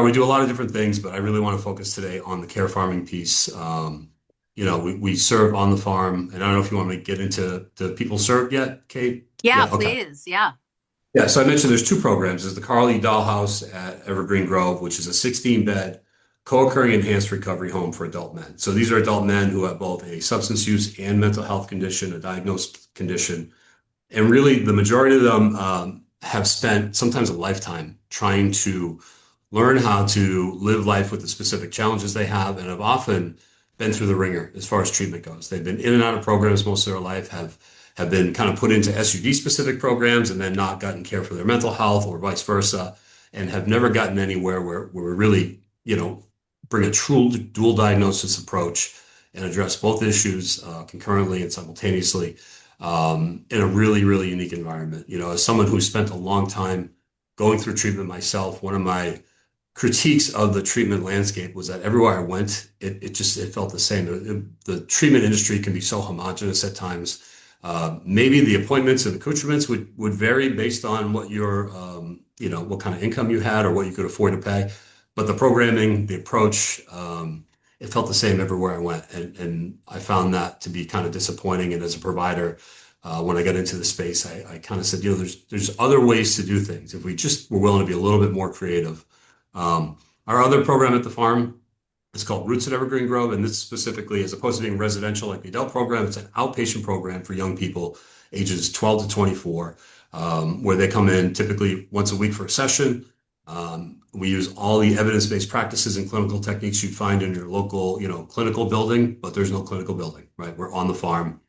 We do a lot of different things, but I really want to focus today on the care farming piece. We serve on the farm, and I don't know if you want me to get into the people served yet, Kate? Yeah, Yeah, okay. please. Yeah. Yeah, so I mentioned there's two programs. There's the Carly Dahl House at Evergreen Grove, which is a 16-bed co-occurring enhanced recovery home for adult men. So these are adult men who have both a substance use and mental health condition, a diagnosed condition. And really, the majority of them have spent sometimes a lifetime trying to learn how to live life with the specific challenges they have, and have often been through the ringer as far as treatment goes. They've been in and out of programs most of their life, have been kind of put into SUD specific programs and then not gotten care for their mental health or vice versa, and have never gotten anywhere where we really, bring a true dual diagnosis approach and address both issues concurrently and simultaneously in a really, really unique environment. As someone who spent a long time going through treatment myself, one of my critiques of the treatment landscape was that everywhere I went, it felt the same. The treatment industry can be so homogenous at times. Maybe the appointments and accoutrements would vary based on what what kind of income you had or what you could afford to pay. But the programming, the approach, it felt the same everywhere I went. And I found that to be kind of disappointing. And as a provider, when I got into the space, I kind of said, there's other ways to do things if we just were willing to be a little bit more creative. Our other program at the farm is called R.O.O.T.S at Evergreen Grove, and this specifically, as opposed to being residential like the adult program, it's an outpatient program for young people ages 12 to 24, where they come in typically once a week for a session. We use all the evidence-based practices and clinical techniques you'd find in your local, clinical building, but there's no clinical building, right? We're on the farm.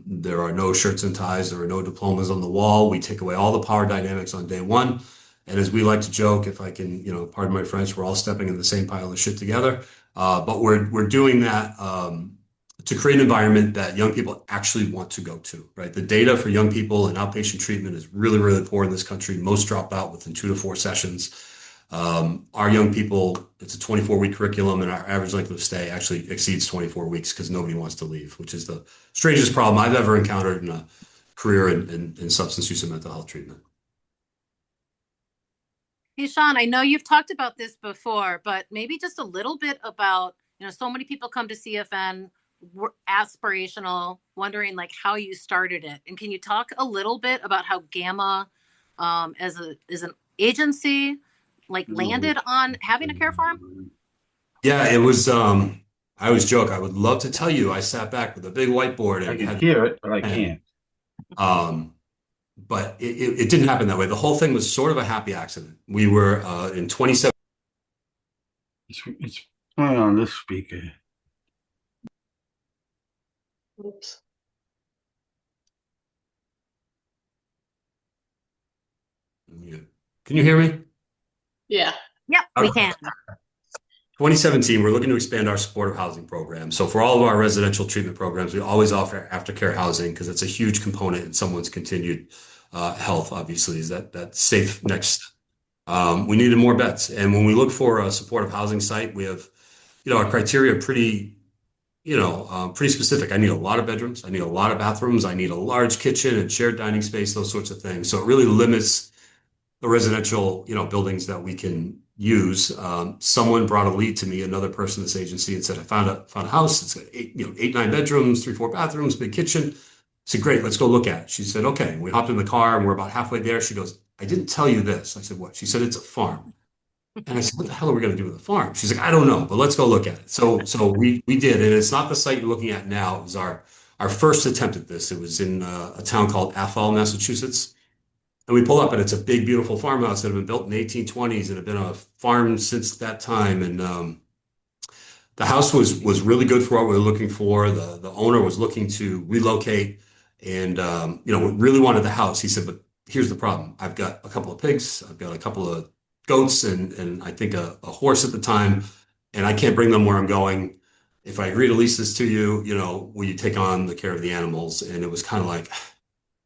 There are no shirts and ties. There are no diplomas on the wall. We take away all the power dynamics on day one. And as we like to joke, if I can, pardon my French, we're all stepping in the same pile of shit together. But we're doing that to create an environment that young people actually want to go to, right? The data for young people in outpatient treatment is really, really poor in this country. Most drop out within 2 to 4 sessions. Our young people, it's a 24-week curriculum, and our average length of stay actually exceeds 24 weeks because nobody wants to leave, which is the strangest problem I've ever encountered in a career in substance use and mental health treatment. Hey, Sean, I know you've talked about this before, but maybe just a little bit about, so many people come to CFN aspirational, wondering like how you started it. And can you talk a little bit about how GAAMHA as an agency landed on having a care farm? Yeah, it was I always joke, I would love to tell you I sat back with a big whiteboard I and can had hear it, but I pen. can't. But it didn't happen that way. The whole thing was sort of a happy accident. We were in 27. It's playing on this speaker. Oops. Can you hear me? Yeah. Yep, we can. 2017, we're looking to expand our supportive housing program. So for all of our residential treatment programs, we always offer aftercare housing because it's a huge component in someone's continued health, obviously, is that safe next. We needed more beds. And when we look for a supportive housing site, we have, our criteria pretty specific. I need a lot of bedrooms. I need a lot of bathrooms. I need a large kitchen and shared dining space, those sorts of things. So it really limits the residential, buildings that we can use. Someone brought a lead to me, another person in this agency, and said, I found a house. It's got 8, 9 bedrooms, 3, 4 bathrooms, big kitchen. I said, great, let's go look at it. She said, okay. We hopped in the car and we're about halfway there. She goes, I didn't tell you this. I said, what? She said, it's a farm. And I said, what the hell are we going to do with a farm? She's like, I don't know, but let's go look at it. So we did. And it's not the site you're looking at now. It was our first attempt at this. It was in a town called Athol, Massachusetts. And we pull up and it's a big, beautiful farmhouse that had been built in the 1820s and had been a farm since that time. And the house was really good for what we were looking for. The owner was looking to relocate and, we really wanted the house. He said, but here's the problem. I've got a couple of pigs. I've got a couple of goats and I think a horse at the time, and I can't bring them where I'm going. If I agree to lease this to you, will you take on the care of the animals? And it was kind of like,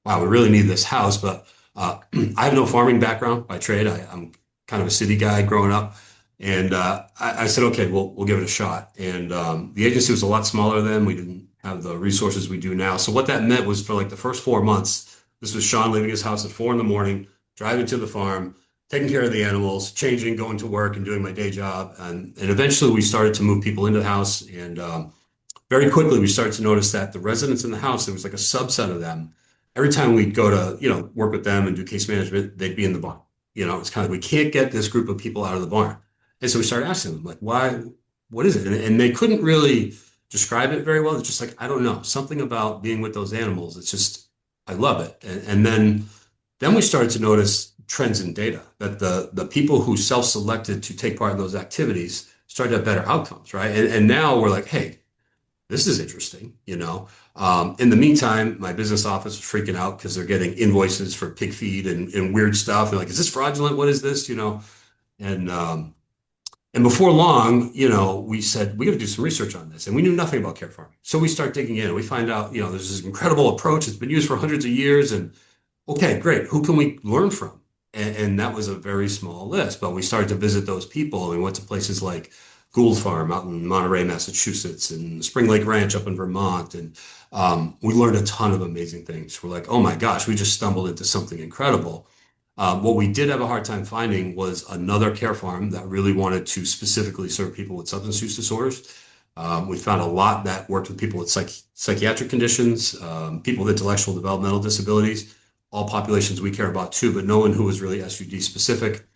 wow, we really need this house, but I have no farming background by trade. I'm kind of a city guy growing up. And I said, okay, we'll give it a shot. And the agency was a lot smaller then. We didn't have the resources we do now. So what that meant was for like the first 4 months, this was Sean leaving his house at 4 in the morning, driving to the farm, taking care of the animals, changing, going to work, and doing my day job. And eventually we started to move people into the house. And very quickly we started to notice that the residents in the house, there was like a subset of them. Every time we'd go to, work with them and do case management, they'd be in the barn. It's kind of, we can't get this group of people out of the barn. And so we started asking them, like, why, what is it? And they couldn't really describe it very well. It's just like, I don't know, something about being with those animals. It's just, I love it. And then we started to notice trends in data that the people who self-selected to take part in those activities started to have better outcomes, right? And now we're like, hey, this is interesting. In the meantime, my business office was freaking out because they're getting invoices for pig feed and weird stuff. They're like, is this fraudulent? What is this? And and before long, we said we got to do some research on this, and we knew nothing about care farming. So we start digging in, and we find out, there's this incredible approach. It's been used for hundreds of years, and okay, great. Who can we learn from? And that was a very small list, but we started to visit those people, and we went to places like Gould Farm out in Monterey, Massachusetts, and Spring Lake Ranch up in Vermont, and we learned a ton of amazing things. We're like, oh my gosh, we just stumbled into something incredible. What we did have a hard time finding was another care farm that really wanted to specifically serve people with substance use disorders. We found a lot that worked with people with psychiatric conditions, people with intellectual developmental disabilities, all populations we care about too, but no one who was really SUD specific.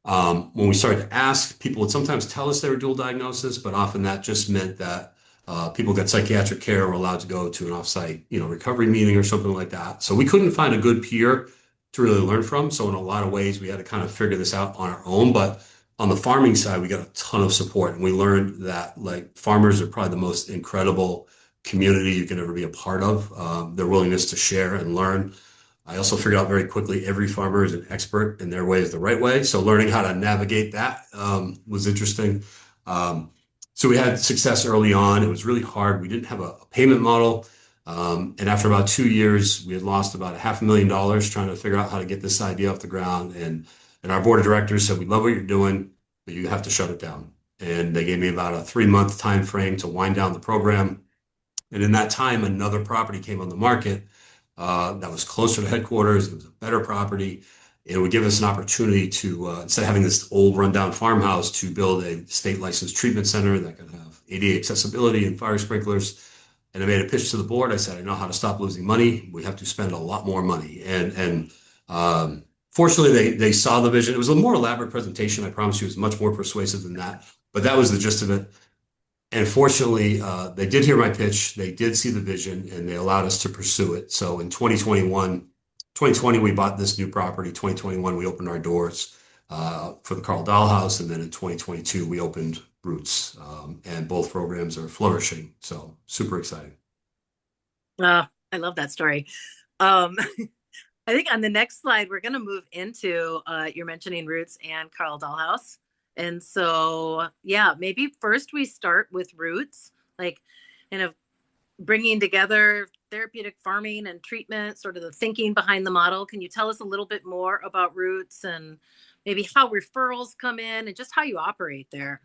When we started to ask, people would sometimes tell us they were dual diagnosis, but often that just meant that people got psychiatric care were allowed to go to an offsite, recovery meeting or something like that. So we couldn't find a good peer to really learn from. So in a lot of ways, we had to kind of figure this out on our own. But on the farming side, we got a ton of support, and we learned that like farmers are probably the most incredible community you can ever be a part of. Their willingness to share and learn. I also figured out very quickly every farmer is an expert in their way is the right way. So learning how to navigate that was interesting. So we had success early on. It was really hard. We didn't have a payment model. And after about 2 years, we had lost about $500,000 trying to figure out how to get this idea off the ground. And our board of directors said, we love what you're doing, but you have to shut it down. And they gave me about a 3-month time frame to wind down the program. And in that time, another property came on the market that was closer to headquarters. It was a better property. It would give us an opportunity to, instead of having this old rundown farmhouse, to build a state licensed treatment center that could have ADA accessibility and fire sprinklers. And I made a pitch to the board. I said, I know how to stop losing money. We have to spend a lot more money. And fortunately, they saw the vision. It was a more elaborate presentation. I promise you, it was much more persuasive than that. But that was the gist of it. And fortunately, they did hear my pitch. They did see the vision, and they allowed us to pursue it. So in 2020, we bought this new property. 2021, we opened our doors for the Dahl House. And then in 2022, we opened R.O.O.T.S. And both programs are flourishing. So super exciting. I love that story. I think on the next slide, we're going to move into, you're mentioning R.O.O.T.S and Dahl House. And so, yeah, maybe first we start with R.O.O.T.S, like kind of bringing together therapeutic farming and treatment, sort of the thinking behind the model. Can you tell us a little bit more about R.O.O.T.S and maybe how referrals come in and just how you operate there?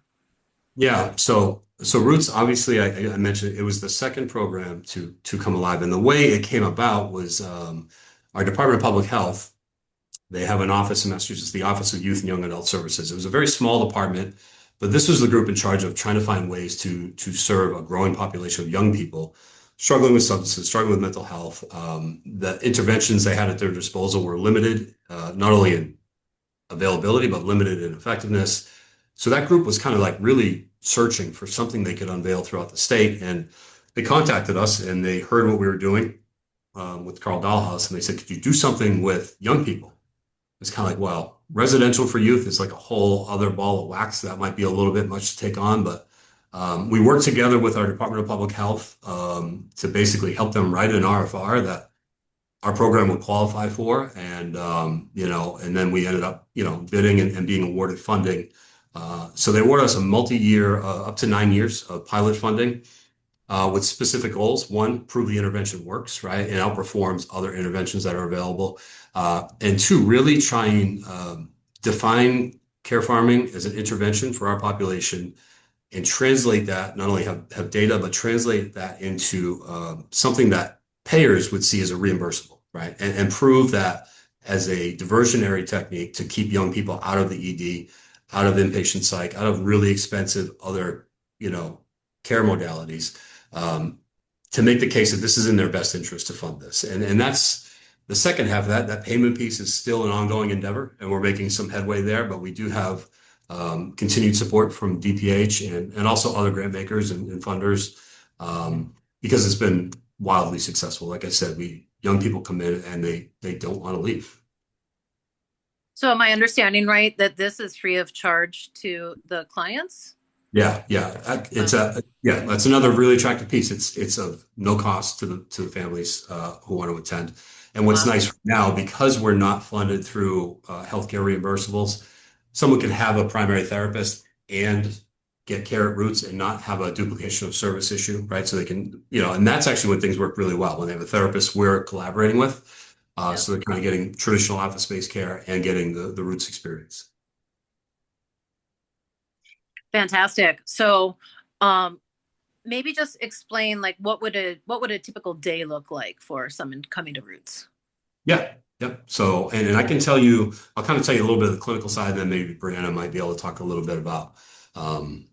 Yeah, so R.O.O.T.S, obviously, I mentioned it was the second program to come alive, and the way it came about was our Department of Public Health. They have an office in Massachusetts, the Office of Youth and Young Adult Services. It was a very small department, but this was the group in charge of trying to find ways to serve a growing population of young people struggling with substances, struggling with mental health. The interventions they had at their disposal were limited, not only in availability, but limited in effectiveness. So that group was kind of like really searching for something they could unveil throughout the state. And they contacted us, and they heard what we were doing with Dahl House, and they said, could you do something with young people? It's kind of like, well, residential for youth is like a whole other ball of wax. That might be a little bit much to take on, but we worked together with our Department of Public Health to basically help them write an RFR that our program would qualify for. And, and then we ended up, bidding and being awarded funding. So they awarded us a multi-year, up to 9 years of pilot funding with specific goals. One, prove the intervention works, right? And outperforms other interventions that are available. And two, really try and define care farming as an intervention for our population and translate that, not only have data, but translate that into something that payers would see as a reimbursable, right? And prove that as a diversionary technique to keep young people out of the ED, out of inpatient psych, out of really expensive other, care modalities, to make the case that this is in their best interest to fund this. And that's the second half of that. That payment piece is still an ongoing endeavor, and we're making some headway there, but we do have continued support from DPH and also other grant makers and funders, because it's been wildly successful. Like I said, young people come in and they don't want to leave. So am I understanding right that this is free of charge to the clients? Yeah. That's another really attractive piece. It's of no cost to the families who want to attend. And what's Wow. nice right now, because we're not funded through healthcare reimbursables, someone can have a primary therapist and get care at R.O.O.T.S and not have a duplication of service issue, right? So they can, and that's actually when things work really well, when they have a therapist we're collaborating with. So they're kind of getting traditional office-based care and getting the R.O.O.T.S experience. Fantastic. So, maybe just explain like what would a typical day look like for someone coming to R.O.O.T.S? Yeah. Yep. So, and I can tell you, I'll kind of tell you a little bit of the clinical side, and then maybe Brianna might be able to talk a little bit about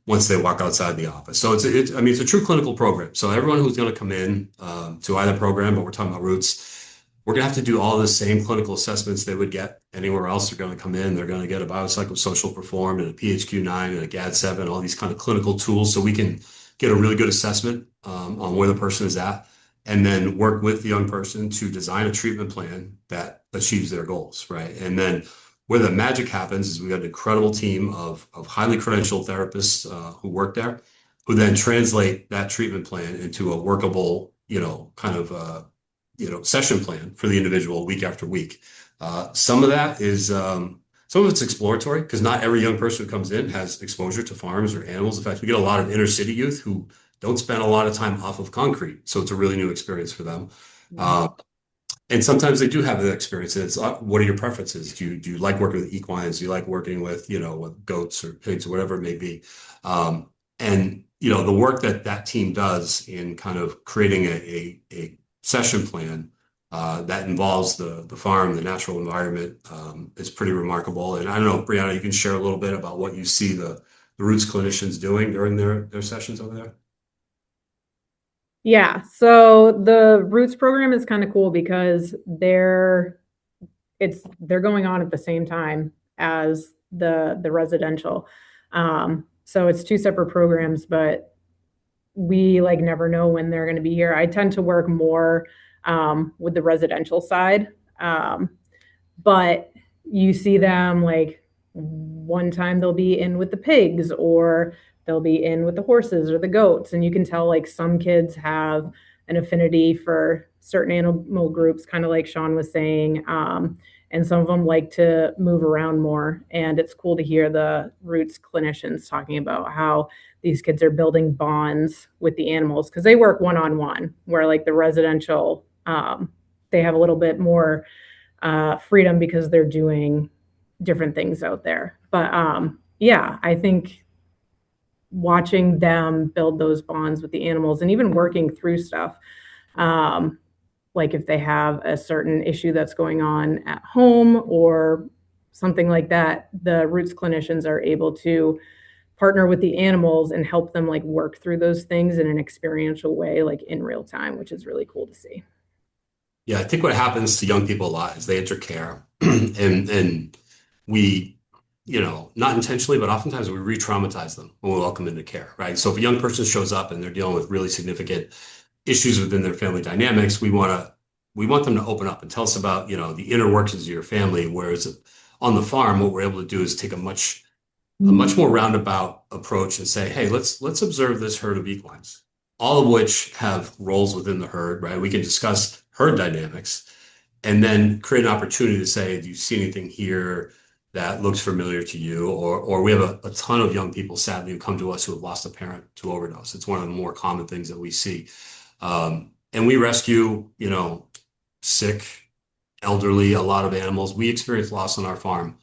once they walk outside the office. So it's a true clinical program. So everyone who's going to come in to either program, but we're talking about R.O.O.T.S, we're going to have to do all the same clinical assessments they would get anywhere else. They're going to come in, they're going to get a biopsychosocial performed and a PHQ-9 and a GAD-7, all these kind of clinical tools so we can get a really good assessment on where the person is at, and then work with the young person to design a treatment plan that achieves their goals, right? And then where the magic happens is we got an incredible team of highly credentialed therapists who work there, who then translate that treatment plan into a workable, session plan for the individual week after week. Some of that is, some of it's exploratory because not every young person who comes in has exposure to farms or animals. In fact, we get a lot of inner city youth who don't spend a lot of time off of concrete. So it's a really new experience for them. And sometimes they do have that experience. And it's, what are your preferences? Do you like working with equines? Do you like working with, with goats or pigs or whatever it may be? And, the work that team does in kind of creating a session plan that involves the farm, the natural environment, is pretty remarkable. And I don't know, Brianna, you can share a little bit about what you see the R.O.O.T.S clinicians doing during their sessions over there. Yeah, so the R.O.O.T.S program is kind of cool because they're going on at the same time as the residential. So it's two separate programs, but we like never know when they're going to be here. I tend to work more with the residential side, but you see them like one time they'll be in with the pigs or they'll be in with the horses or the goats, and you can tell like some kids have an affinity for certain animal groups, kind of like Sean was saying, and some of them like to move around more. And it's cool to hear the R.O.O.T.S clinicians talking about how these kids are building bonds with the animals because they work one-on-one, where like the residential, they have a little bit more freedom because they're doing different things out there. But yeah, I think watching them build those bonds with the animals and even working through stuff, like if they have a certain issue that's going on at home or something like that, the R.O.O.T.S clinicians are able to partner with the animals and help them like work through those things in an experiential way, like in real time, which is really cool to see. Yeah, I think what happens to young people a lot is they enter care and we, not intentionally, but oftentimes we re-traumatize them when we welcome into care, right? So if a young person shows up and they're dealing with really significant issues within their family dynamics, we want them to open up and tell us about, the inner workings of your family. Whereas on the farm, what we're able to do is take a much more roundabout approach and say, hey, let's observe this herd of equines, all of which have roles within the herd, right? We can discuss herd dynamics and then create an opportunity to say, do you see anything here that looks familiar to you? Or we have a ton of young people, sadly, who come to us who have lost a parent to overdose. It's one of the more common things that we see. And we rescue, sick, elderly, a lot of animals. We experience loss on our farm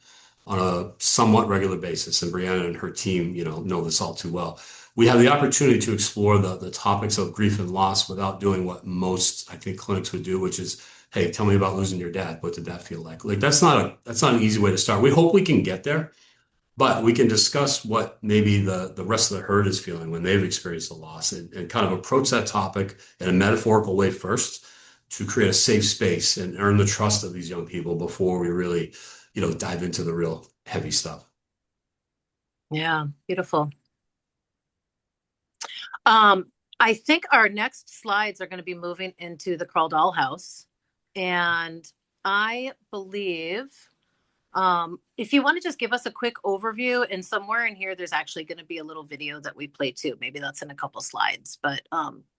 on a somewhat regular basis. And Brianna and her team, know this all too well. We have the opportunity to explore the topics of grief and loss without doing what most, I think, clinics would do, which is hey, tell me about losing your dad. What did that feel like? Like that's not an easy way to start. We hope we can get there, but we can discuss what maybe the rest of the herd is feeling when they've experienced a loss and kind of approach that topic in a metaphorical way first to create a safe space and earn the trust of these young people before we really, dive into the real heavy stuff. Yeah, beautiful. Um, I think our next slides are going to be moving into the Dahl House. And I believe if you want to just give us a quick overview, and somewhere in here, there's actually going to be a little video that we play too. Maybe that's in a couple slides. But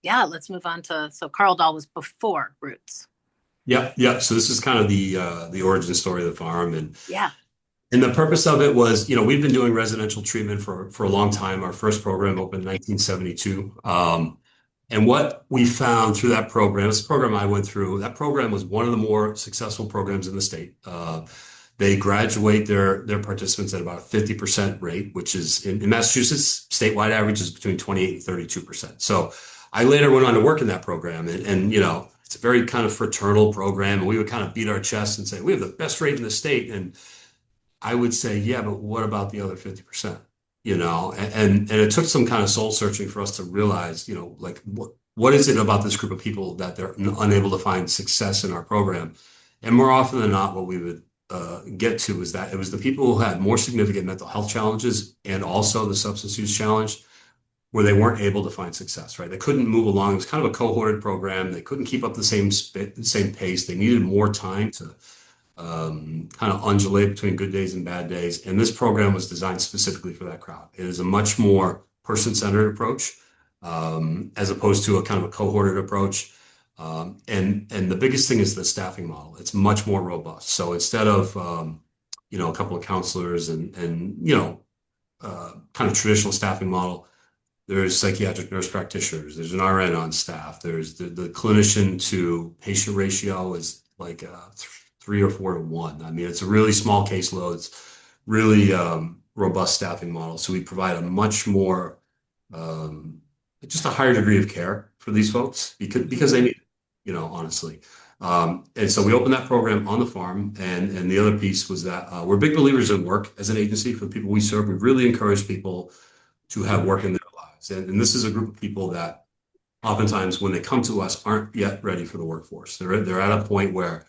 yeah, let's move on to, so Carl Dahl was before Roots. Yeah, yeah. So this is kind of the origin story of the farm, and Yeah. and the purpose of it was, we've been doing residential treatment for a long time. Our first program opened in 1972. And what we found through that program, this program I went through, that program was one of the more successful programs in the state. They graduate their participants at about a 50% rate, which is in Massachusetts, statewide average is between 28 and 32%. So I later went on to work in that program and it's a very kind of fraternal program. And we would kind of beat our chests and say, we have the best rate in the state. And I would say, yeah, but what about the other 50%? And it took some kind of soul searching for us to realize, like what is it about this group of people that they're unable to find success in our program? And more often than not, what we would get to is that it was the people who had more significant mental health challenges and also the substance use challenge where they weren't able to find success, right? They couldn't move along. It was kind of a cohorted program. They couldn't keep up the same pace. They needed more time to kind of undulate between good days and bad days. And this program was designed specifically for that crowd. It is a much more person-centered approach as opposed to a kind of a cohorted approach. And the biggest thing is the staffing model. It's much more robust. So instead of a couple of counselors and kind of traditional staffing model, there's psychiatric nurse practitioners. There's an RN on staff. There's the clinician to patient ratio is like 3 or 4 to 1. I mean, it's a really small caseload. It's really robust staffing model. So we provide a much more, just a higher degree of care for these folks because they need it, honestly. And so we opened that program on the farm. And the other piece was that we're big believers in work as an agency for the people we serve. We really encourage people to have work in their lives. And this is a group of people that oftentimes when they come to us aren't yet ready for the workforce. They're at a point where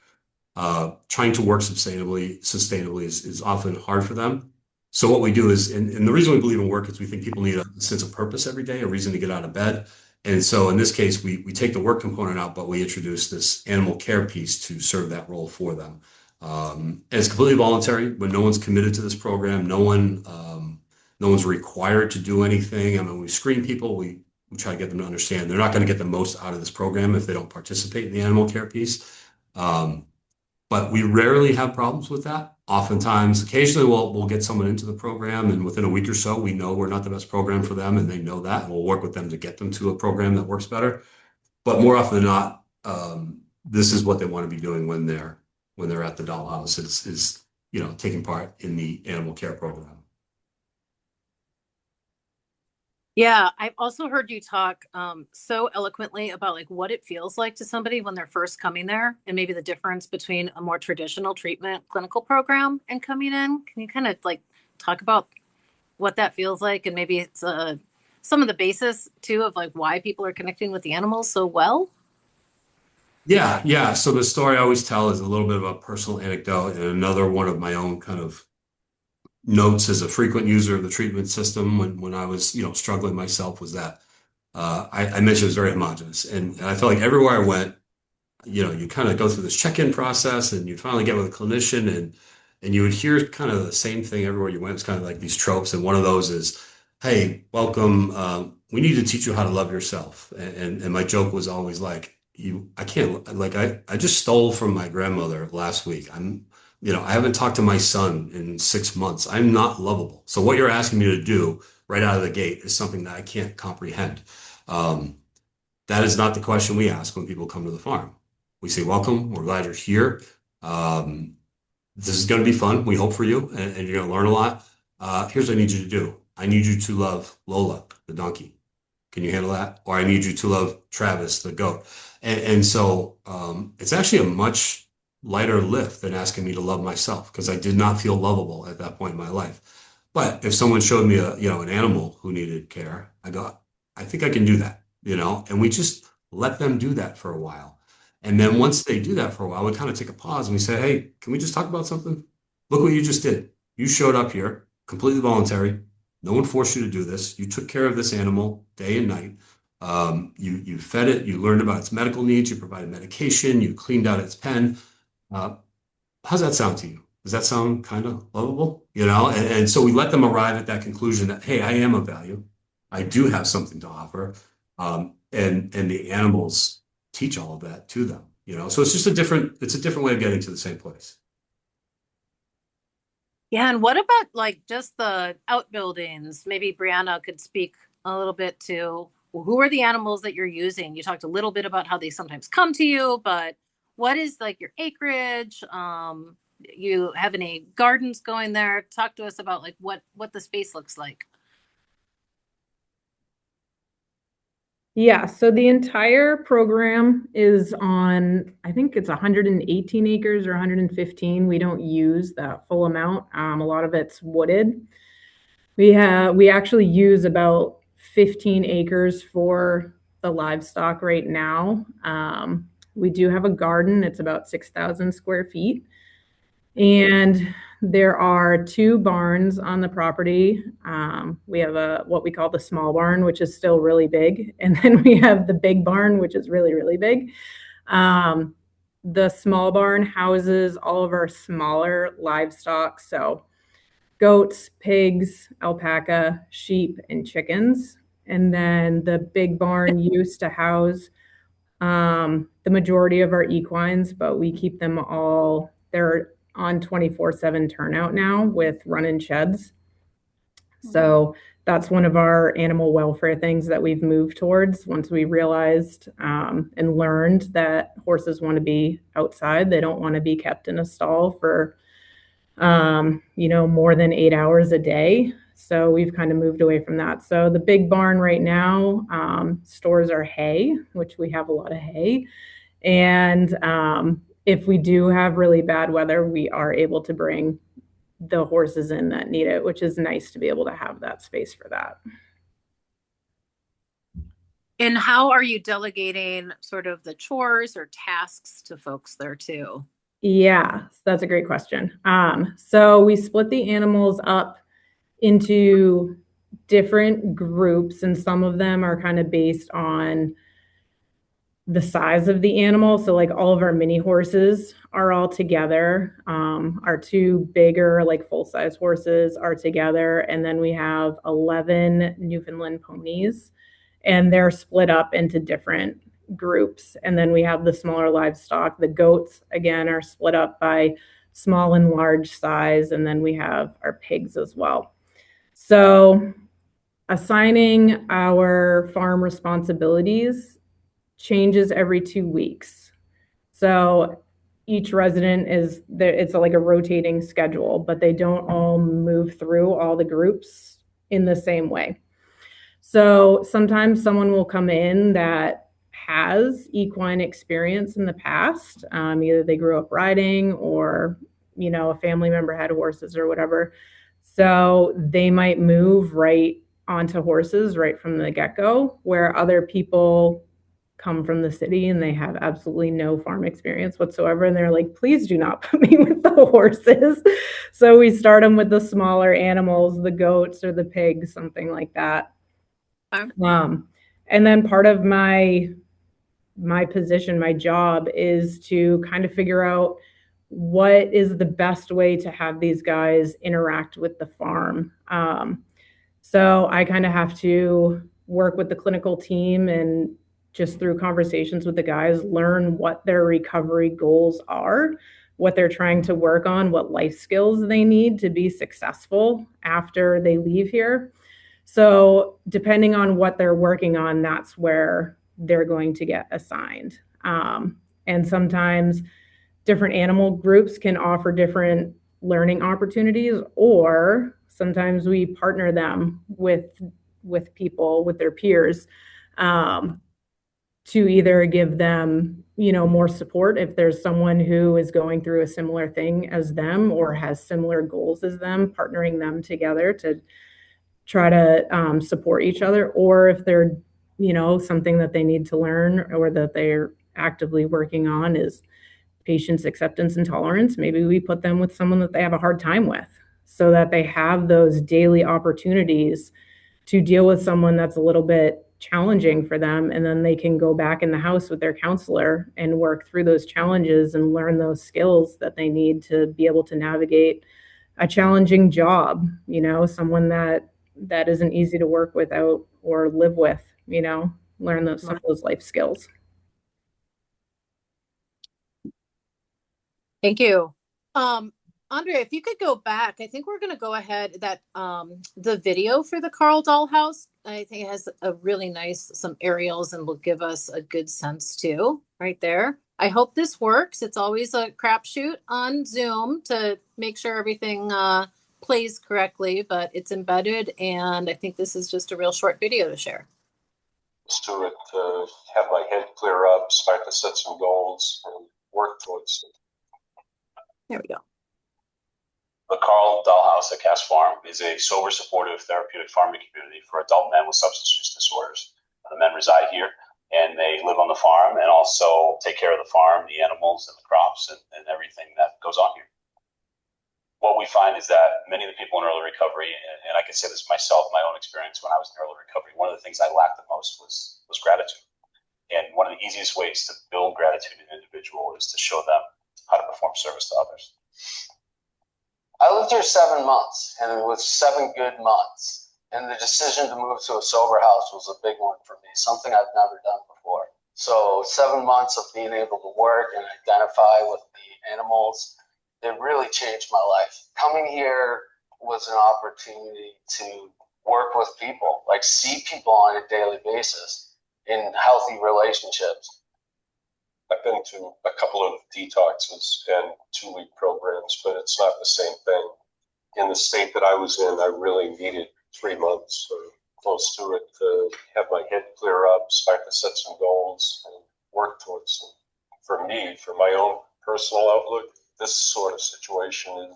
trying to work sustainably is often hard for them. So what we do is, and the reason we believe in work is we think people need a sense of purpose every day, a reason to get out of bed. And so in this case, we take the work component out, but we introduce this animal care piece to serve that role for them. And it's completely voluntary. When no one's committed to this program, no one's required to do anything. I mean, we screen people, we try to get them to understand they're not going to get the most out of this program if they don't participate in the animal care piece. But we rarely have problems with that. Oftentimes, occasionally we'll get someone into the program and within a week or so, we know we're not the best program for them and they know that. And we'll work with them to get them to a program that works better. But more often than not, this is what they want to be doing when they're at the Dahl House is taking part in the animal care program. Yeah, I've also heard you talk so eloquently about like what it feels like to somebody when they're first coming there and maybe the difference between a more traditional treatment clinical program and coming in. Can you kind of like talk about what that feels like and maybe it's some of the basis too of like why people are connecting with the animals so well? Yeah. So the story I always tell is a little bit of a personal anecdote and another one of my own kind of notes as a frequent user of the treatment system when I was, struggling myself was that I mentioned it was very homogenous. And I felt like everywhere I went, you kind of go through this check-in process and you finally get with a clinician and you would hear kind of the same thing everywhere you went. It's kind of like these tropes. And one of those is, hey, welcome. We need to teach you how to love yourself. And my joke was always like, I can't, like, I just stole from my grandmother last week. I haven't talked to my son in 6 months. I'm not lovable. So what you're asking me to do right out of the gate is something that I can't comprehend. That is not the question we ask when people come to the farm. We say, welcome. We're glad you're here. This is going to be fun. We hope for you, and you're going to learn a lot. Here's what I need you to do. I need you to love Lola, the donkey. Can you handle that? Or I need you to love Travis, the goat. And so it's actually a much lighter lift than asking me to love myself because I did not feel lovable at that point in my life. But if someone showed me an animal who needed care, I go, I think I can do that, and we just let them do that for a while. And then once they do that for a while, we kind of take a pause and we say, hey, can we just talk about something? Look what you just did. You showed up here, completely voluntary. No one forced you to do this. You took care of this animal day and night. You fed it, you learned about its medical needs, you provided medication, you cleaned out its pen. Uh, how's that sound to you? Does that sound kind of lovable? And so we let them arrive at that conclusion that, hey, I am of value. I do have something to offer. And the animals teach all of that to them, So it's just it's a different way of getting to the same place. Yeah, and what about like just the outbuildings? Maybe Brianna could speak a little bit to who are the animals that you're using? You talked a little bit about how they sometimes come to you, but what is like your acreage? You have any gardens going there? Talk to us about like what the space looks like. Yeah, so the entire program is on, I think it's 118 acres or 115. We don't use that full amount. A lot of it's wooded. We actually use about 15 acres for the livestock right now. We do have a garden. It's about 6,000 square feet. And there are two barns on the property. We have what we call the small barn, which is still really big. And then we have the big barn, which is really, really big. The small barn houses all of our smaller livestock. So goats, pigs, alpaca, sheep, and chickens. And then the big barn used to house the majority of our equines, but we keep them all, they're on 24/7 turnout now with run-in sheds. So that's one of our animal welfare things that we've moved towards once we realized and learned that horses want to be outside. They don't want to be kept in a stall for more than 8 hours a day. So we've kind of moved away from that. So the big barn right now stores our hay, which we have a lot of hay. And if we do have really bad weather, we are able to bring the horses in that need it, which is nice to be able to have that space for that. And how are you delegating sort of the chores or tasks to folks there too? Yeah, that's a great question. So we split the animals up into different groups, and some of them are kind of based on the size of the animal. So like all of our mini horses are all together. Our two bigger, like full-size horses are together. And then we have 11 Newfoundland ponies, and they're split up into different groups. And then we have the smaller livestock. The goats, again, are split up by small and large size. And then we have our pigs as well. So assigning our farm responsibilities changes every 2 weeks. So each resident is there, it's like a rotating schedule, but they don't all move through all the groups in the same way. So sometimes someone will come in that has equine experience in the past. Either they grew up riding or, a family member had horses or whatever. So they might move right onto horses right from the get-go, where other people come from the city and they have absolutely no farm experience whatsoever. And they're like, please do not put me with the horses. So we start them with the smaller animals, the goats or the pigs, something like that. And then part of my position, my job is to kind of figure out what is the best way to have these guys interact with the farm. So I kind of have to work with the clinical team and just through conversations with the guys, learn what their recovery goals are, what they're trying to work on, what life skills they need to be successful after they leave here. So depending on what they're working on, that's where they're going to get assigned. And sometimes different animal groups can offer different learning opportunities, or sometimes we partner them with people, with their peers, to either give them, more support if there's someone who is going through a similar thing as them or has similar goals as them, partnering them together to try to support each other, or if they're, something that they need to learn or that they're actively working on is patience, acceptance, and tolerance. Maybe we put them with someone that they have a hard time with so that they have those daily opportunities to deal with someone that's a little bit challenging for them. And then they can go back in the house with their counselor and work through those challenges and learn those skills that they need to be able to navigate a challenging job, someone that isn't easy to work without or live with, learn some of those life skills. Thank you. Andrea, if you could go back, I think we're going to go ahead that the video for the Dahl House, I think it has a really nice, some aerials and will give us a good sense too, right there. I hope this works. It's always a crapshoot on Zoom to make sure everything plays correctly, but it's embedded, and I think this is just a real short video to share. To it, to have my head clear up, start to set some goals and work towards it. There we go. The Dahl House at Cass Farm is a sober, supportive, therapeutic farming community for adult men with substance use disorders. The men reside here, and they live on the farm and also take care of the farm, the animals, and the crops, and everything that goes on here. What we find is that many of the people in early recovery, and I can say this myself, my own experience when I was in early recovery, one of the things I lacked the most was gratitude. And one of the easiest ways to build gratitude in an individual is to show them how to perform service to others. I lived here 7 months, and it was 7 good months. And the decision to move to a sober house was a big one for me, something I've never done before. So 7 months of being able to work and identify with the animals, it really changed my life. Coming here was an opportunity to work with people, like see people on a daily basis in healthy relationships. I've been to a couple of detoxes and 2-week programs, but it's not the same thing. In the state that I was in, I really needed 3 months or close to it to have my head clear up, start to set some goals and work towards them. For me, for my own personal outlook, this sort of situation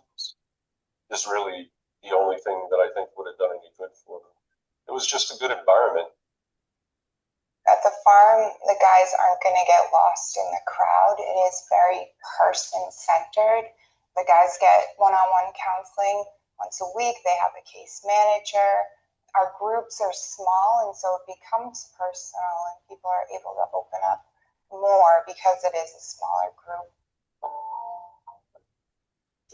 is really the only thing that I think would have done any good for them. It was just a good environment. At the farm, the guys aren't going to get lost in the crowd. It is very person-centered. The guys get one-on-one counseling once a week. They have a case manager. Our groups are small, and so it becomes personal, and people are able to open up more because it is a smaller group.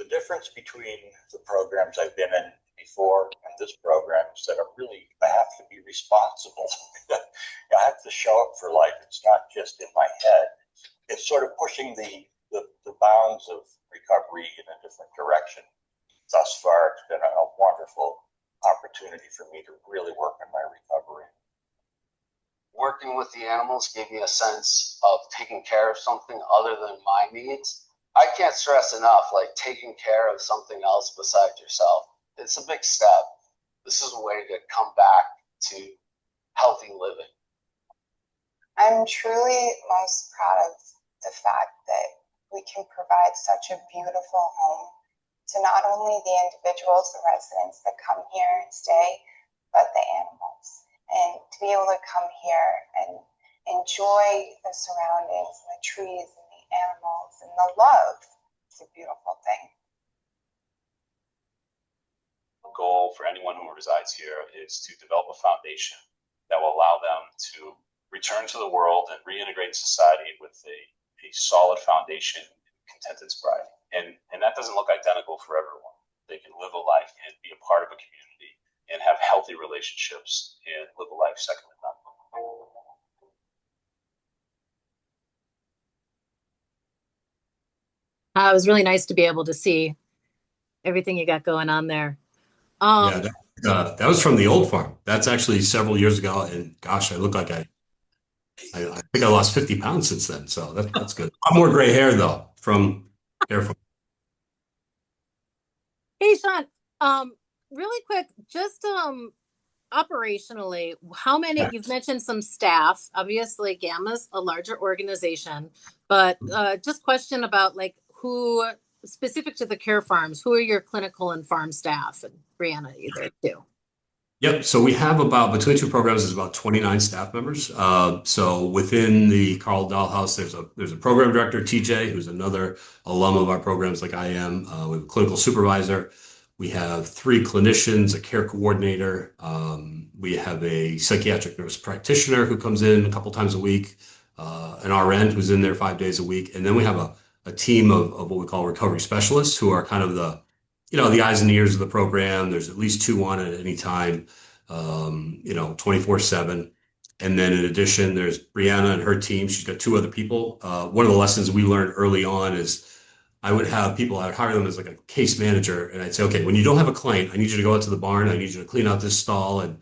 The difference between the programs I've been in before and this program is that I have to be responsible. I have to show up for life. It's not just in my head. It's sort of pushing the bounds of recovery in a different direction. Thus far, it's been a wonderful opportunity for me to really work on my recovery. Working with the animals gave me a sense of taking care of something other than my needs. I can't stress enough, like taking care of something else besides yourself. It's a big step. This is a way to come back to healthy living. I'm truly most proud of the fact that we can provide such a beautiful home to not only the individuals, the residents that come here and stay, but the animals. And to be able to come here and enjoy the surroundings and the trees and the animals and the love, it's a beautiful thing. The goal for anyone who resides here is to develop a foundation that will allow them to return to the world and reintegrate in society with a solid foundation, contented sobriety. And that doesn't look identical for everyone. They can live a life and be a part of a community and have healthy relationships and live a life second to none. It was really nice to be able to see everything you got going on there. Yeah, that was from the old farm. That's actually several years ago, and gosh, I look like I think I lost 50 pounds since then, so that's good. A lot more gray hair though from hair from. Hey, Sean, really quick, just operationally, how many, you've mentioned some staff, obviously GAAMHA's a larger organization, but just question about like who, specific to the care farms, who are your clinical and farm staff? And Brianna, either two. Yep. So we have about, between two programs, there's about 29 staff members. So within the Carl Dahl House, there's a program director, TJ, who's another alum of our programs like I am. We have a clinical supervisor. We have 3 clinicians, a care coordinator. We have a psychiatric nurse practitioner who comes in a couple times a week, an RN who's in there 5 days a week. And then we have a team of what we call recovery specialists who are kind of the eyes and ears of the program. There's at least 2 on at any time, 24/7. And then in addition, there's Brianna and her team. She's got 2 other people. One of the lessons we learned early on is I would hire them as like a case manager. And I'd say, okay, when you don't have a client, I need you to go out to the barn. I need you to clean out this stall. And,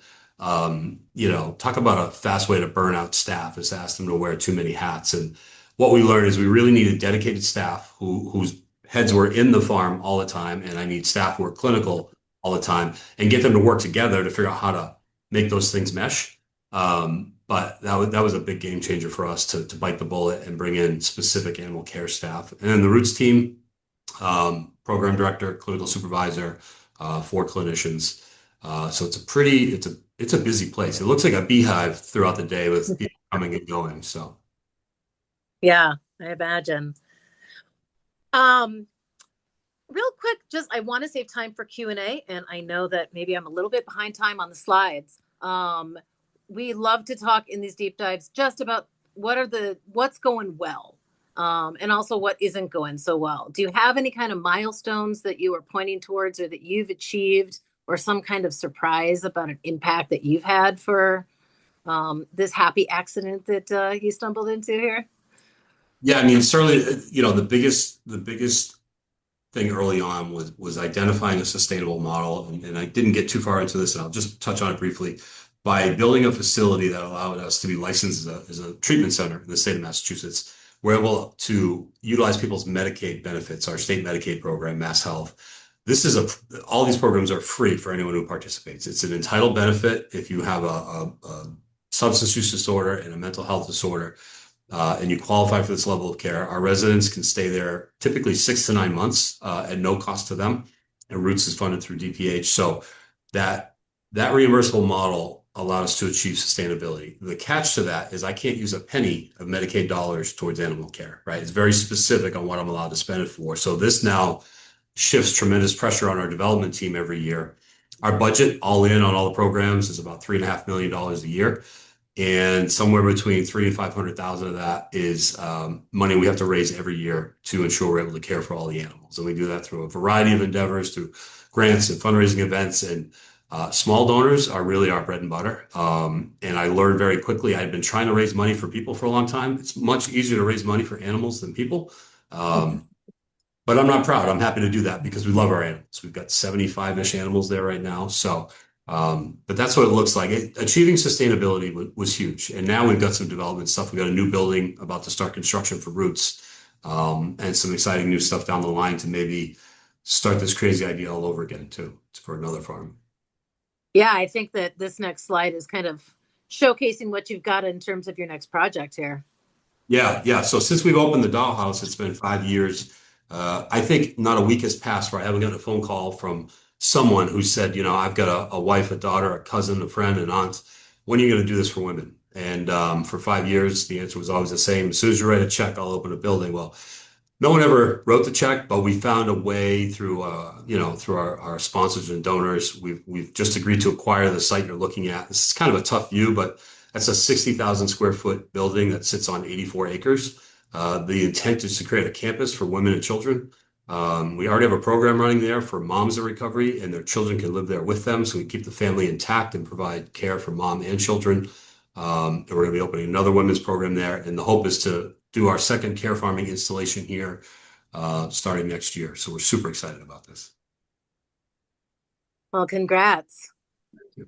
talk about a fast way to burn out staff is to ask them to wear too many hats. And what we learned is we really needed dedicated staff whose heads were in the farm all the time, and I need staff who are clinical all the time, and get them to work together to figure out how to make those things mesh. But that was a big game changer for us to bite the bullet and bring in specific animal care staff. And then the R.O.O.T.S team, program director, clinical supervisor, 4 clinicians. So it's a busy place. It looks like a beehive throughout the day with people coming and going. So Yeah, I imagine. Real quick, just I want to save time for Q&A, and I know that maybe I'm a little bit behind time on the slides. We love to talk in these deep dives just about what's going well, and also what isn't going so well. Do you have any kind of milestones that you are pointing towards or that you've achieved, or some kind of surprise about an impact that you've had for this happy accident that you stumbled into here? yeah, I mean, certainly, the biggest thing early on was identifying a sustainable model. And I didn't get too far into this, and I'll just touch on it briefly. By building a facility that allowed us to be licensed as a treatment center in the state of Massachusetts, we're able to utilize people's Medicaid benefits, our state Medicaid program, Mass Health. All these programs are free for anyone who participates. It's an entitled benefit if you have a substance use disorder and a mental health disorder. And you qualify for this level of care. Our residents can stay there typically 6 to 9 months at no cost to them. And R.O.O.T.S is funded through DPH. So that reimbursable model allowed us to achieve sustainability. The catch to that is I can't use a penny of Medicaid dollars towards animal care, right? It's very specific on what I'm allowed to spend it for. So this now shifts tremendous pressure on our development team every year. Our budget all in on all the programs is about $3.5 million a year. And somewhere between 300,000 and 500,000 of that is money we have to raise every year to ensure we're able to care for all the animals. And we do that through a variety of endeavors, through grants and fundraising events. And small donors are really our bread and butter. And I learned very quickly, I had been trying to raise money for people for a long time. It's much easier to raise money for animals than people. But I'm not proud. I'm happy to do that because we love our animals. We've got 75-ish animals there right now. So but that's what it looks like. Achieving sustainability was huge. And now we've got some development stuff. We've got a new building about to start construction for R.O.O.T.S, and some exciting new stuff down the line to maybe start this crazy idea all over again too, for another farm. Yeah, I think that this next slide is kind of showcasing what you've got in terms of your next project here. Yeah. So since we've opened the Dahl House, it's been 5 years. I think not a week has passed where I haven't gotten a phone call from someone who said, I've got a wife, a daughter, a cousin, a friend, an aunt. When are you going to do this for women? And for 5 years, the answer was always the same. As soon as you write a check, I'll open a building. Well, no one ever wrote the check, but we found a way through our sponsors and donors. We've just agreed to acquire the site you're looking at. This is kind of a tough view, but that's a 60,000 square foot building that sits on 84 acres. The intent is to create a campus for women and children. We already have a program running there for moms in recovery, and their children can live there with them. So we keep the family intact and provide care for mom and children. And we're going to be opening another women's program there. And the hope is to do our second care farming installation here starting next year. So we're super excited about this. Well, congrats. Thank you.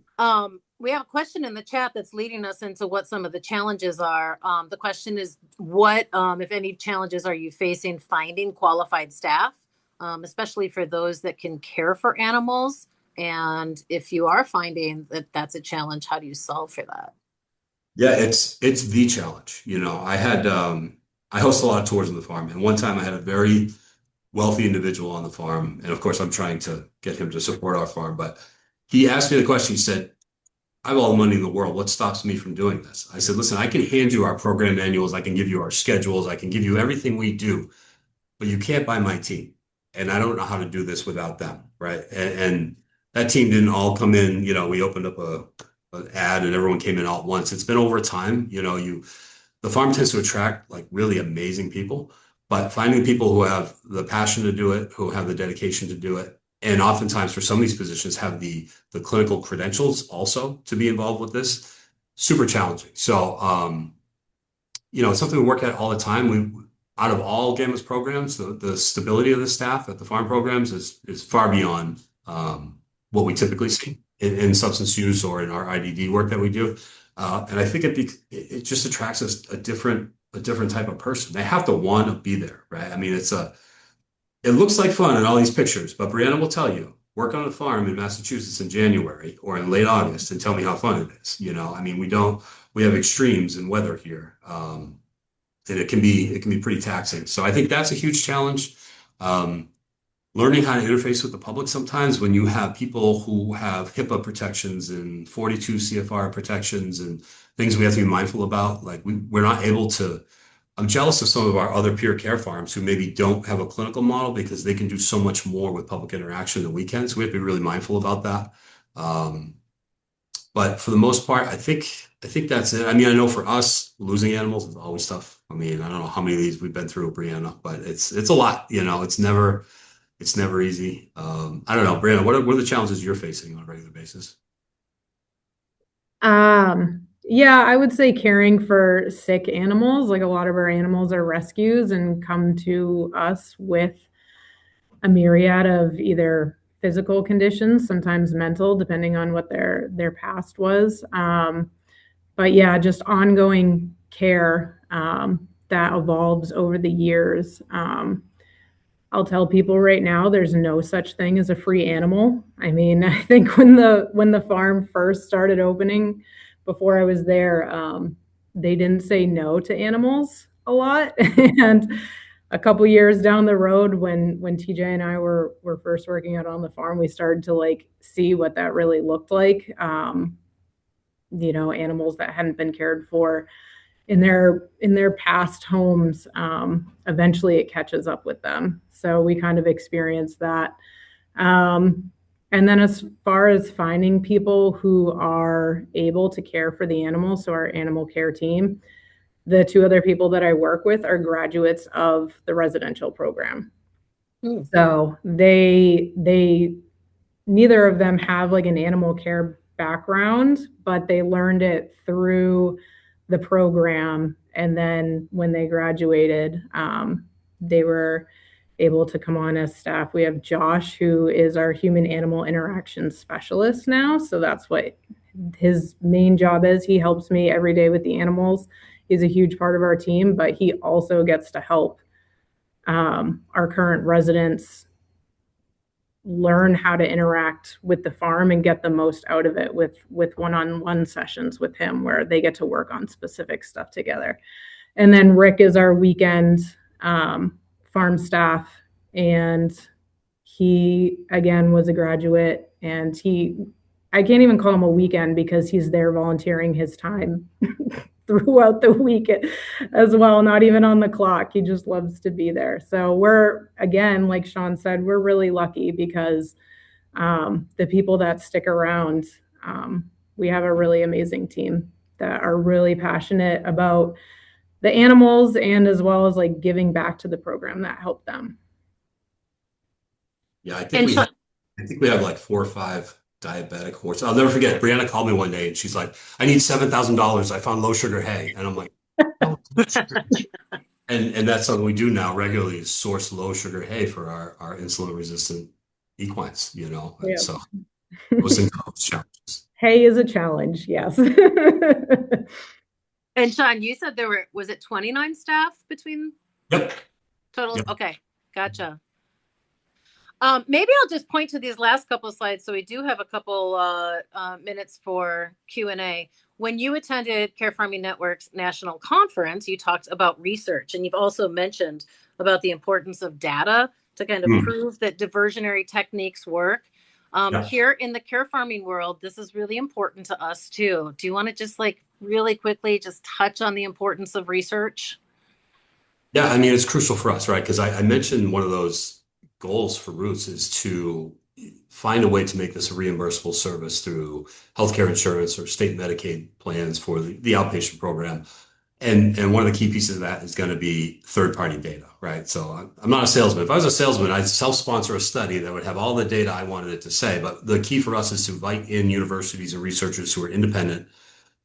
We have a question in the chat that's leading us into what some of the challenges are. The question is, what, if any, challenges are you facing finding qualified staff, especially for those that can care for animals And if you are finding that that's a challenge, how do you solve for that? Yeah, it's the challenge. I host a lot of tours on the farm, and one time I had a very wealthy individual on the farm, and of course I'm trying to get him to support our farm, but he asked me the question. He said, I have all the money in the world. What stops me from doing this? I said, listen, I can hand you our program manuals, I can give you our schedules, I can give you everything we do, but you can't buy my team. And I don't know how to do this without them, right? And that team didn't all come in, we opened up an ad and everyone came in all at once. It's been over time, the farm tends to attract like really amazing people, but finding people who have the passion to do it, who have the dedication to do it, and oftentimes for some of these positions have the clinical credentials also to be involved with this, super challenging. So it's something we work at all the time. Out of all GAAMHA's programs, the stability of the staff at the farm programs is far beyond what we typically see in substance use or in our IDD work that we do. And I think it just attracts us a different type of person. They have to want to be there, right? I mean, it looks like fun in all these pictures, but Brianna will tell you, work on a farm in Massachusetts in January or in late August and tell me how fun it is. I mean, we have extremes in weather here. And it can be pretty taxing. So I think that's a huge challenge. Learning how to interface with the public sometimes when you have people who have HIPAA protections and 42 CFR protections and things we have to be mindful about. Like we're not able to. I'm jealous of some of our other peer care farms who maybe don't have a clinical model because they can do so much more with public interaction than we can. So we have to be really mindful about that. But for the most part, I think that's it. I mean, I know for us, losing animals is always tough. I mean, I don't know how many of these we've been through, Brianna, but it's a lot. It's never easy. I don't know, Brianna, what are the challenges you're facing on a regular basis? Yeah, I would say caring for sick animals. Like a lot of our animals are rescues and come to us with a myriad of either physical conditions, sometimes mental, depending on what their past was. But yeah, just ongoing care that evolves over the years. I'll tell people right now, there's no such thing as a free animal. I mean, I think when the farm first started opening, before I was there, they didn't say no to animals a lot. And a couple years down the road, when TJ and I were first working out on the farm, we started to like see what that really looked like. Animals that hadn't been cared for in their past homes, eventually it catches up with them. So we kind of experienced that. And then as far as finding people who are able to care for the animals, so our animal care team, the two other people that I work with are graduates of the residential program. So they neither of them have like an animal care background, but they learned it through the program. And then when they graduated, they were able to come on as staff. We have Josh, who is our human animal interaction specialist now. So that's what his main job is. He helps me every day with the animals. He's a huge part of our team, but he also gets to help our current residents learn how to interact with the farm and get the most out of it with one-on-one sessions with him where they get to work on specific stuff together. And then Rick is our weekend farm staff, and he again was a graduate, and I can't even call him a weekend because he's there volunteering his time throughout the week as well, not even on the clock. He just loves to be there. So we're, again, like Sean said, we're really lucky because the people that stick around, we have a really amazing team that are really passionate about the animals and as well as like giving back to the program that helped them. Yeah, I think we have like 4 or 5 diabetic horses. I'll never forget. Brianna called me one day and she's like, I need $7,000. I found low sugar hay. And I'm like, oh. And that's something we do now regularly is source low sugar hay for our insulin resistant equines, And Yeah. so those things are challenges. Hay is a challenge, yes. And Sean, you said was it 29 staff between? Yep. Total? Yep. Okay. Gotcha. Maybe I'll just point to these last couple of slides. So we do have a couple minutes for Q&A. When you attended Care Farming Network's national conference, you talked about research, and you've also mentioned about the importance of data to kind of prove that diversionary techniques work. Here in the care farming world, this is really important to us too. Do you want to just like really quickly just touch on the importance of research? Yeah, I mean, it's crucial for us, right? Because I mentioned one of those goals for Roots is to find a way to make this a reimbursable service through healthcare insurance or state Medicaid plans for the outpatient program. And one of the key pieces of that is going to be third-party data, right? So I'm not a salesman. If I was a salesman, I'd self-sponsor a study that would have all the data I wanted it to say. But the key for us is to invite in universities and researchers who are independent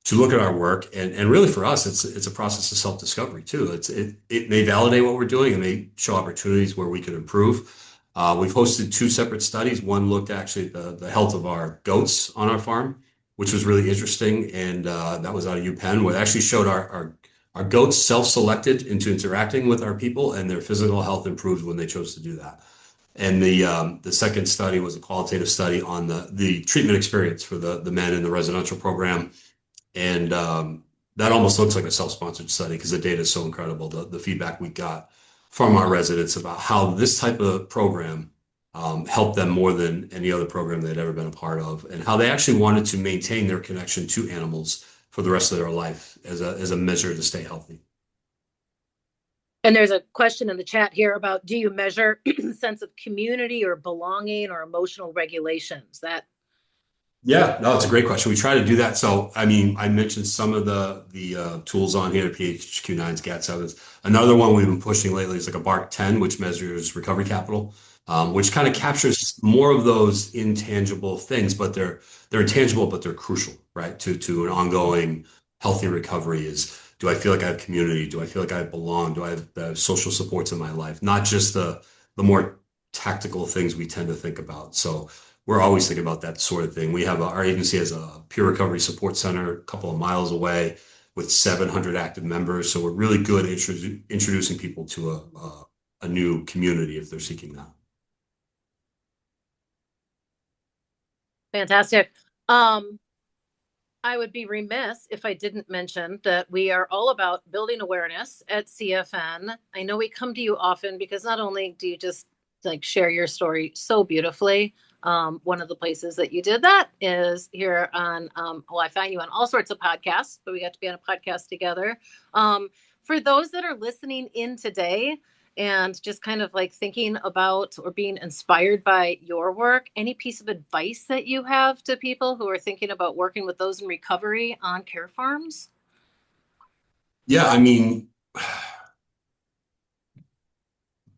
to look at our work. And really for us, it's a process of self-discovery too. It may validate what we're doing. It may show opportunities where we could improve. We've hosted two separate studies. One looked actually at the health of our goats on our farm, which was really interesting. And that was out of UPenn, where it actually showed our goats self-selected into interacting with our people, and their physical health improved when they chose to do that. And the second study was a qualitative study on the treatment experience for the men in the residential program. And that almost looks like a self-sponsored study because the data is so incredible. The feedback we got from our residents about how this type of program helped them more than any other program they'd ever been a part of, and how they actually wanted to maintain their connection to animals for the rest of their life as a measure to stay healthy. And there's a question in the chat here about, do you measure sense of community or belonging or emotional regulations? Yeah, no, it's a great question. We try to do that. So, I mean, I mentioned some of the tools on here, PHQ-9s, GAT-7s. Another one we've been pushing lately is like a BARC-10, which measures recovery capital, which kind of captures more of those intangible things, but they're intangible, but they're crucial, right? To an ongoing healthy recovery is, do I feel like I have community? Do I feel like I belong? Do I have the social supports in my life? Not just the more tactical things we tend to think about. So we're always thinking about that sort of thing. We have our agency has a peer recovery support center a couple of miles away with 700 active members. So we're really good at introducing people to a new community if they're seeking that. Fantastic. I would be remiss if I didn't mention that we are all about building awareness at CFN. I know we come to you often because not only do you just like share your story so beautifully, one of the places that you did that is here on, well, I find you on all sorts of podcasts, but we got to be on a podcast together. For those that are listening in today and just kind of like thinking about or being inspired by your work, any piece of advice that you have to people who are thinking about working with those in recovery on care farms? Yeah, I mean,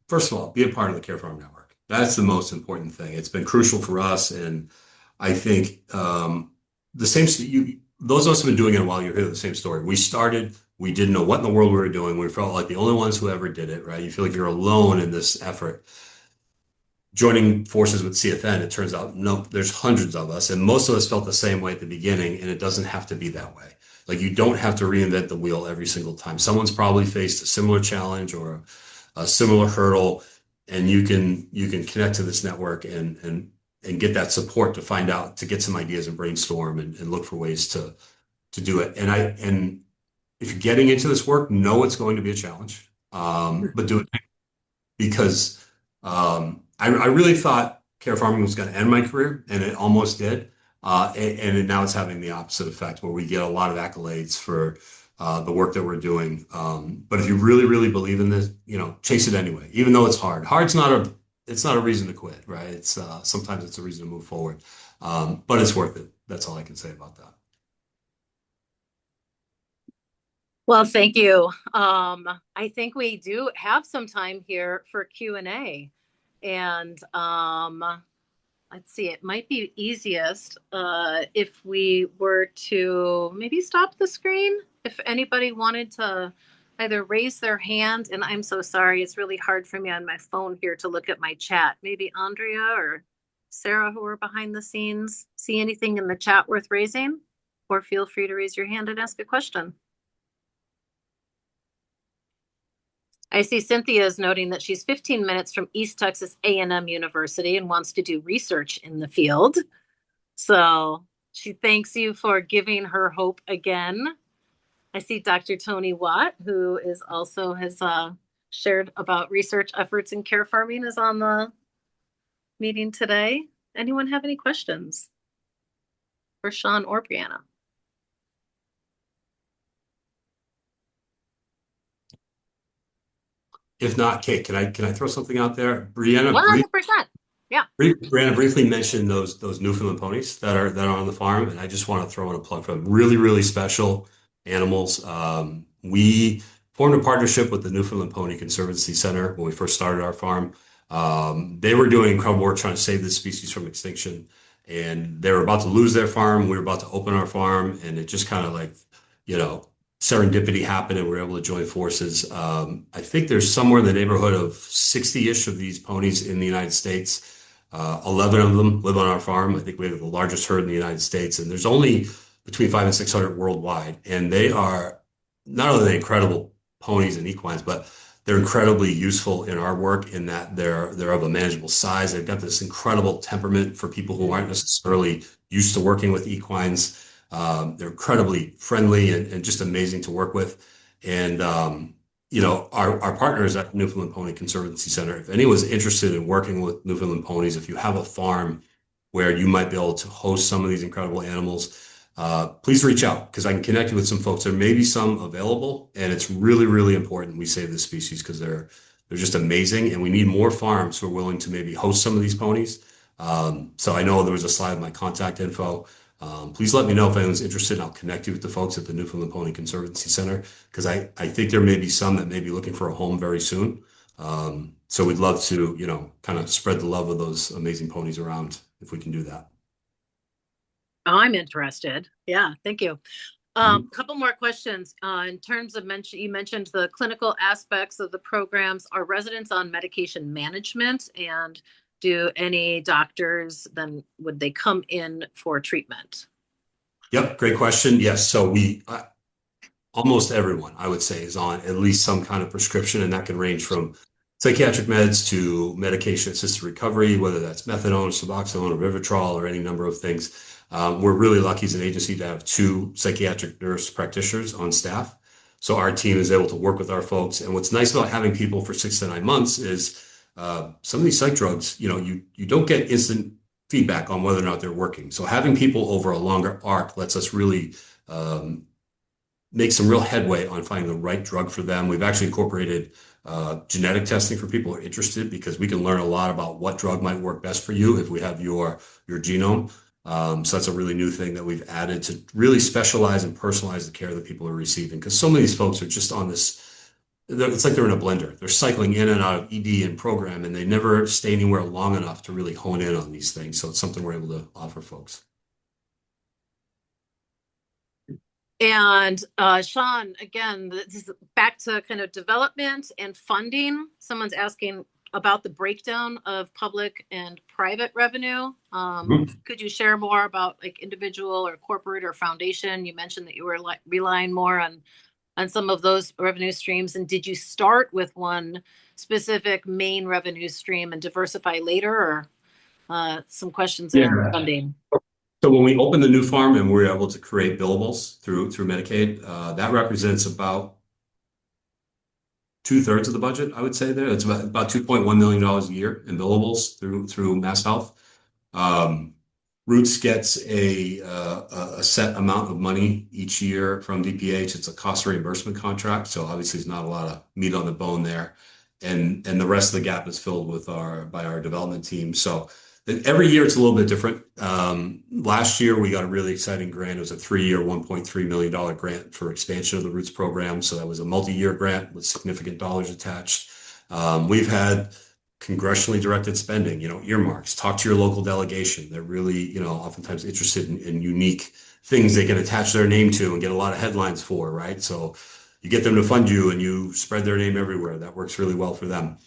first of all, be a part of the Care Farm Network. That's the most important thing. It's been crucial for us, and I think the same. Those of us who have been doing it a while, you hear the same story. We started, we didn't know what in the world we were doing. We felt like the only ones who ever did it, right? You feel like you're alone in this effort. Joining forces with CFN, it turns out, no, there's hundreds of us, and most of us felt the same way at the beginning, and it doesn't have to be that way. Like, you don't have to reinvent the wheel every single time. Someone's probably faced a similar challenge or a similar hurdle, and you can connect to this network and get that support to find out, to get some ideas and brainstorm and look for ways to do it. And if you're getting into this work, know it's going to be a challenge, but do it, because I really thought care farming was going to end my career, and it almost did. And now it's having the opposite effect, where we get a lot of accolades for the work that we're doing. But if you really, really believe in this, chase it anyway, even though it's hard. It's not a reason to quit, right? It's sometimes it's a reason to move forward. But it's worth it. That's all I can say about that. Well, thank you. I think we do have some time here for Q&A. And let's see, it might be easiest if we were to maybe stop the screen. If anybody wanted to either raise their hand, and I'm so sorry, it's really hard for me on my phone here to look at my chat. Maybe Andrea or Sarah, who are behind the scenes, see anything in the chat worth raising? Or feel free to raise your hand and ask a question. I see Cynthia is noting that she's 15 minutes from East Texas A&M University and wants to do research in the field. So she thanks you for giving her hope again. I see Dr. Tony Watt, who is also has shared about research efforts in care farming, is on the meeting today. Anyone have any questions for Sean or Brianna? If not, Kate, can I throw something out there? Brianna, 100%. Yeah. Brianna briefly mentioned those Newfoundland ponies that are on the farm, and I just want to throw in a plug for them. Really, really special animals. We formed a partnership with the Newfoundland Pony Conservancy Center when we first started our farm. They were doing incredible work trying to save this species from extinction, and they were about to lose their farm. We were about to open our farm, and it just kind of like, serendipity happened, and we were able to join forces. I think there's somewhere in the neighborhood of 60-ish of these ponies in the United States. 11 of them live on our farm. I think we have the largest herd in the United States, and there's only between 500 and 600 worldwide. And they are not only incredible ponies and equines, but they're incredibly useful in our work in that they're of a manageable size. They've got this incredible temperament for people who aren't necessarily used to working with equines. They're incredibly friendly and just amazing to work with. And our partners at Newfoundland Pony Conservancy Center, if anyone's interested in working with Newfoundland ponies, if you have a farm where you might be able to host some of these incredible animals, please reach out because I can connect you with some folks. There may be some available, and it's really, really important we save this species because they're just amazing, and we need more farms who are willing to maybe host some of these ponies. So I know there was a slide with my contact info. Please let me know if anyone's interested, and I'll connect you with the folks at the Newfoundland Pony Conservancy Center because I think there may be some that may be looking for a home very soon. So we'd love to, kind of spread the love of those amazing ponies around if we can do that. I'm interested. Yeah, thank you. Couple more questions. In terms of you mentioned the clinical aspects of the programs. Are residents on medication management, and do any doctors then would they come in for treatment? Yep, great question. Yes, so almost everyone, I would say, is on at least some kind of prescription, and that can range from psychiatric meds to medication-assisted recovery, whether that's methadone, Suboxone, or Vivitrol, or any number of things. We're really lucky as an agency to have 2 psychiatric nurse practitioners on staff. So our team is able to work with our folks. And what's nice about having people for 6 to 9 months is some of these psych drugs, you don't get instant feedback on whether or not they're working. So having people over a longer arc lets us really make some real headway on finding the right drug for them. We've actually incorporated genetic testing for people who are interested because we can learn a lot about what drug might work best for you if we have your genome. So that's a really new thing that we've added to really specialize and personalize the care that people are receiving. Because so many of these folks are just on this, it's like they're in a blender. They're cycling in and out of ED and program, and they never stay anywhere long enough to really hone in on these things. So it's something we're able to offer folks. And Sean, again, this is back to kind of development and funding. Someone's asking about the breakdown of public and private revenue. Could you share more about like individual or corporate or foundation? You mentioned that you were relying more on some of those revenue streams. And did you start with one specific main revenue stream and diversify later, or some questions around funding? So when we opened the new farm and we were able to create billables through Medicaid, that represents about 2/3 of the budget, I would say there. It's about $2.1 million a year in billables through Mass Health. R.O.O.T.S gets a set amount of money each year from DPH. It's a cost reimbursement contract, so obviously there's not a lot of meat on the bone there. And the rest of the gap is filled by our development team. So every year it's a little bit different. Last year we got a really exciting grant. It was a 3-year, $1.3 million grant for expansion of the R.O.O.T.S program. So that was a multi-year grant with significant dollars attached. We've had congressionally directed spending, earmarks. Talk to your local delegation. They're really, oftentimes interested in unique things they can attach their name to and get a lot of headlines for, right? So you get them to fund you and you spread their name everywhere. That works really well for them.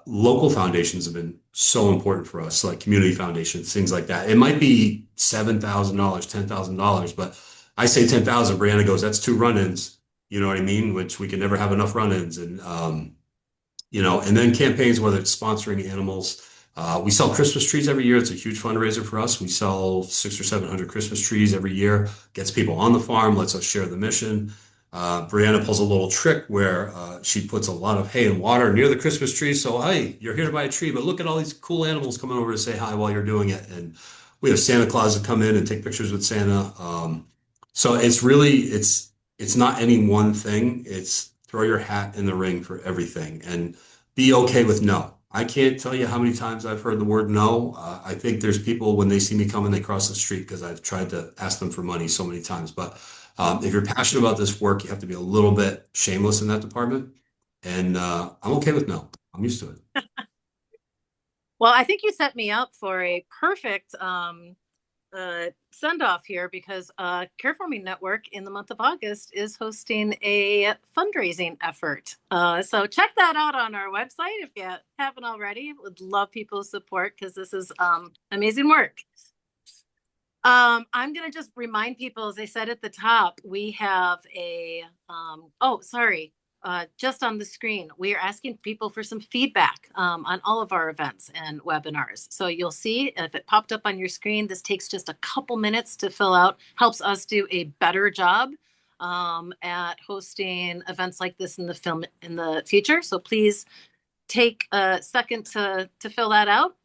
Local foundations have been so important for us, like community foundations, things like that. It might be $7,000, $10,000, but I say 10,000. Brianna goes, that's 2 run-ins. you know what I mean? Which we can never have enough run-ins and, and then campaigns, whether it's sponsoring animals. We sell Christmas trees every year. It's a huge fundraiser for us. We sell 600 or 700 Christmas trees every year. Gets people on the farm, lets us share the mission. Brianna pulls a little trick where she puts a lot of hay and water near the Christmas tree. So, hey, you're here to buy a tree, but look at all these cool animals coming over to say hi while you're doing it. And we have Santa Claus that come in and take pictures with Santa. So it's not any one thing. It's throw your hat in the ring for everything and be okay with no. I can't tell you how many times I've heard the word no. I think there's people when they see me coming, they cross the street because I've tried to ask them for money so many times. But if you're passionate about this work, you have to be a little bit shameless in that department. And I'm okay with no. I'm used to it. Well, I think you set me up for a perfect send off here because Careforming Network in the month of August is hosting a fundraising effort. So check that out on our website if you haven't already. Would love people's support because this is amazing work. I'm going to just remind people, as I said at the top, we have a, just on the screen, we are asking people for some feedback on all of our events and webinars. So you'll see if it popped up on your screen, this takes just a couple minutes to fill out, helps us do a better job at hosting events like this in the future. So please take a second to fill that out.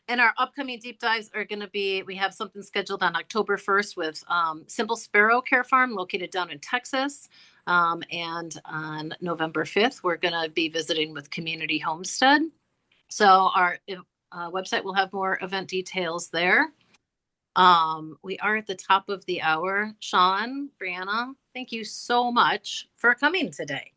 And our upcoming deep dives are going to be, we have something scheduled on October 1st with Simple Sparrow Care Farm located down in Texas. And on November 5th, we're going to be visiting with Community Homestead. So our website will have more event details there. We are at the top of the hour. Sean, Brianna, thank you so much for coming today.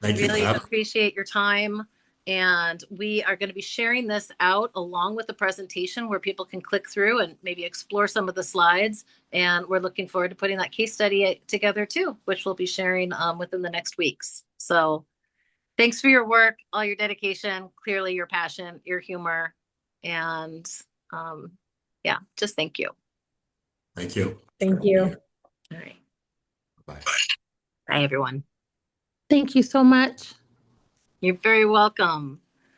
Thank you. Really appreciate your time. And we are going to be sharing this out along with the presentation where people can click through and maybe explore some of the slides. And we're looking forward to putting that case study together too, which we'll be sharing within the next weeks. So thanks for your work, all your dedication, clearly your passion, your humor, and just thank you. Thank you. Thank you. All right. Bye. Bye, everyone. Thank you so much. You're very welcome.